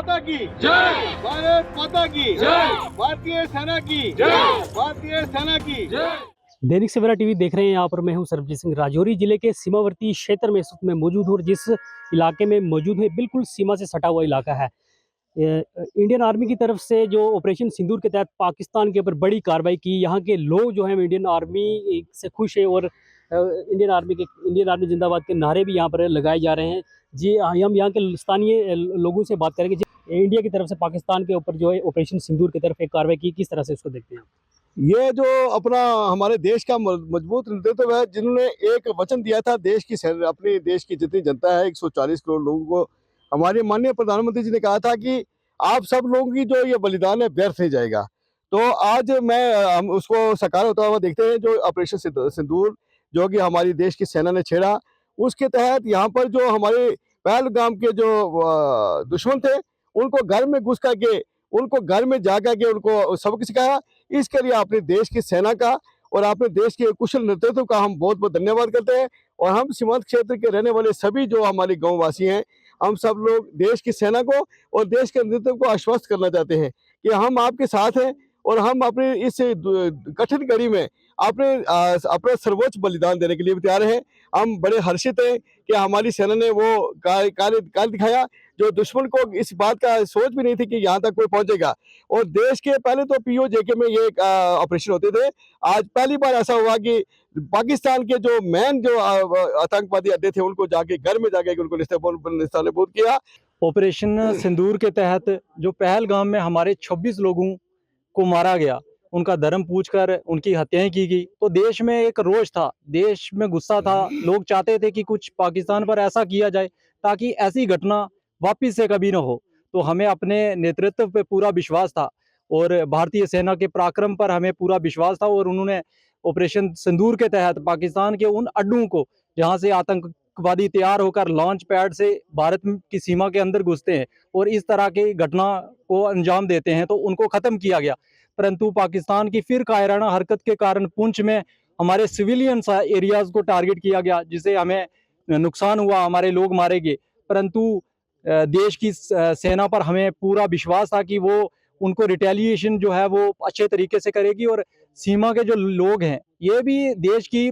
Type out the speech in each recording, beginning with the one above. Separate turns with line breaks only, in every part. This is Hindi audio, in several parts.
माता की जय, भारत माता की जय, भारतीय सेना की जय, भारतीय सेना की जय।
दैनिक सवेरा टीवी देख रहे हैं। यहाँ पर मैं हूँ सरबजीत सिंह। राजौरी जिले के सीमावर्ती क्षेत्र में इस वक्त मैं मौजूद हूँ और जिस इलाके में मौजूद है बिल्कुल सीमा से सटा हुआ इलाका है। इंडियन आर्मी की तरफ से जो ऑपरेशन सिंदूर के तहत पाकिस्तान के ऊपर बड़ी कार्रवाई की, यहाँ के लोग जो हैं इंडियन आर्मी से खुश है और इंडियन आर्मी जिंदाबाद के नारे भी यहाँ पर लगाए जा रहे हैं। जी हम यहाँ के स्थानीय लोगों से बात करेंगे। इंडिया की तरफ से पाकिस्तान के ऊपर जो है ऑपरेशन सिंदूर की तरफ एक कार्रवाई की, किस तरह से उसको देखते हैं?
ये जो अपना हमारे देश का मजबूत नेतृत्व है, जिन्होंने एक वचन दिया था देश की अपने देश की जितनी जनता है 140 करोड़ लोगों को, हमारे माननीय प्रधानमंत्री जी ने कहा था कि आप सब लोगों की जो ये बलिदान है व्यर्थ नहीं जाएगा। तो आज हम उसको साकार होता हुआ देखते हैं। जो ऑपरेशन सिंदूर जो कि हमारी देश की सेना ने छेड़ा, उसके तहत यहाँ पर जो हमारे पहलगाम के जो दुश्मन थे, उनको घर में घुस करके, उनको घर में जा करके उनको सबक सिखाया। इसके लिए अपने देश की सेना का और अपने देश के कुशल नेतृत्व का हम बहुत बहुत धन्यवाद करते हैं। और हम सीमांत क्षेत्र के रहने वाले सभी जो हमारे गाँव वासी हैं, हम सब लोग देश की सेना को और देश के नेतृत्व को आश्वस्त करना चाहते हैं कि हम आपके साथ हैं और हम अपने इस कठिन घड़ी में अपना सर्वोच्च बलिदान देने के लिए भी तैयार हैं। हम बड़े हर्षित हैं कि हमारी सेना ने वो कार्य दिखाया जो दुश्मन को इस बात का सोच भी नहीं थी कि यहाँ तक कोई पहुंचेगा। और देश के पहले तो पीओजेके में ये ऑपरेशन होते थे। आज पहली बार ऐसा हुआ कि पाकिस्तान के जो मेन जो आतंकवादी अड्डे थे, उनको जाके घर में जाके उनको निस्तानाबूद किया।
ऑपरेशन सिंदूर के तहत जो पहलगाम में हमारे 26 लोगों को मारा गया, उनका धर्म पूछकर उनकी हत्याएं की गई, तो देश में एक रोष था, देश में गुस्सा था। लोग चाहते थे कि कुछ पाकिस्तान पर ऐसा किया जाए ताकि ऐसी घटना वापस से कभी न हो। तो हमें अपने नेतृत्व पे पूरा विश्वास था और भारतीय सेना के पराक्रम पर हमें पूरा विश्वास था। और उन्होंने ऑपरेशन सिंदूर के तहत पाकिस्तान के उन अड्डों को, जहां से आतंकवादी तैयार होकर लॉन्च पैड से भारत की सीमा के अंदर घुसते हैं और इस तरह की घटना को अंजाम देते हैं, तो उनको खत्म किया गया। परंतु पाकिस्तान की फिर कायराना हरकत के कारण पुंछ में हमारे सिविलियन एरियाज को टारगेट किया गया, जिससे हमें नुकसान हुआ, हमारे लोग मारे गए। परंतु देश की सेना पर हमें पूरा विश्वास था कि वो उनको रिटेलिएशन जो है वो अच्छे तरीके से करेगी। और सीमा के जो लोग हैं, ये भी देश की,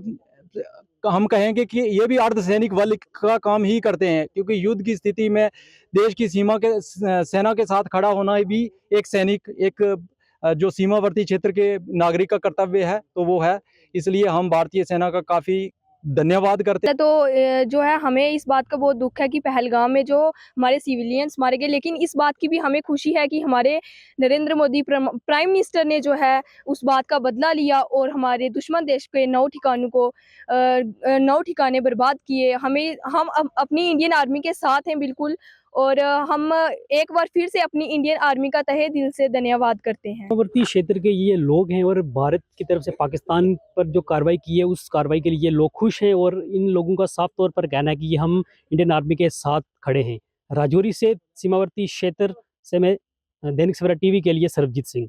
हम कहेंगे कि ये भी अर्धसैनिक बल का काम ही करते हैं, क्योंकि युद्ध की स्थिति में देश की सीमा के सेना के साथ खड़ा होना भी एक सैनिक, एक जो सीमावर्ती क्षेत्र के नागरिक का कर्तव्य है, तो वो है। इसलिए हम भारतीय सेना का काफ़ी धन्यवाद करते हैं।
तो जो है हमें इस बात का बहुत दुख है कि पहलगाम में जो हमारे सिविलियंस मारे गए, लेकिन इस बात की भी हमें खुशी है कि हमारे नरेंद्र मोदी प्राइम मिनिस्टर ने जो है उस बात का बदला लिया और हमारे दुश्मन देश के 9 ठिकानों को 9 ठिकाने बर्बाद किए। हम अपनी इंडियन आर्मी के साथ हैं बिल्कुल, और हम एक बार फिर से अपनी इंडियन आर्मी का तहे दिल से धन्यवाद करते हैं।
सीमावर्ती क्षेत्र के ये लोग हैं और भारत की तरफ से पाकिस्तान पर जो कार्रवाई की है उस कार्रवाई के लिए ये लोग खुश हैं और इन लोगों का साफ तौर पर कहना है कि हम इंडियन आर्मी के साथ खड़े हैं। राजौरी से सीमावर्ती क्षेत्र से मैं दैनिक सवेरा टीवी के लिए सरबजीत सिंह।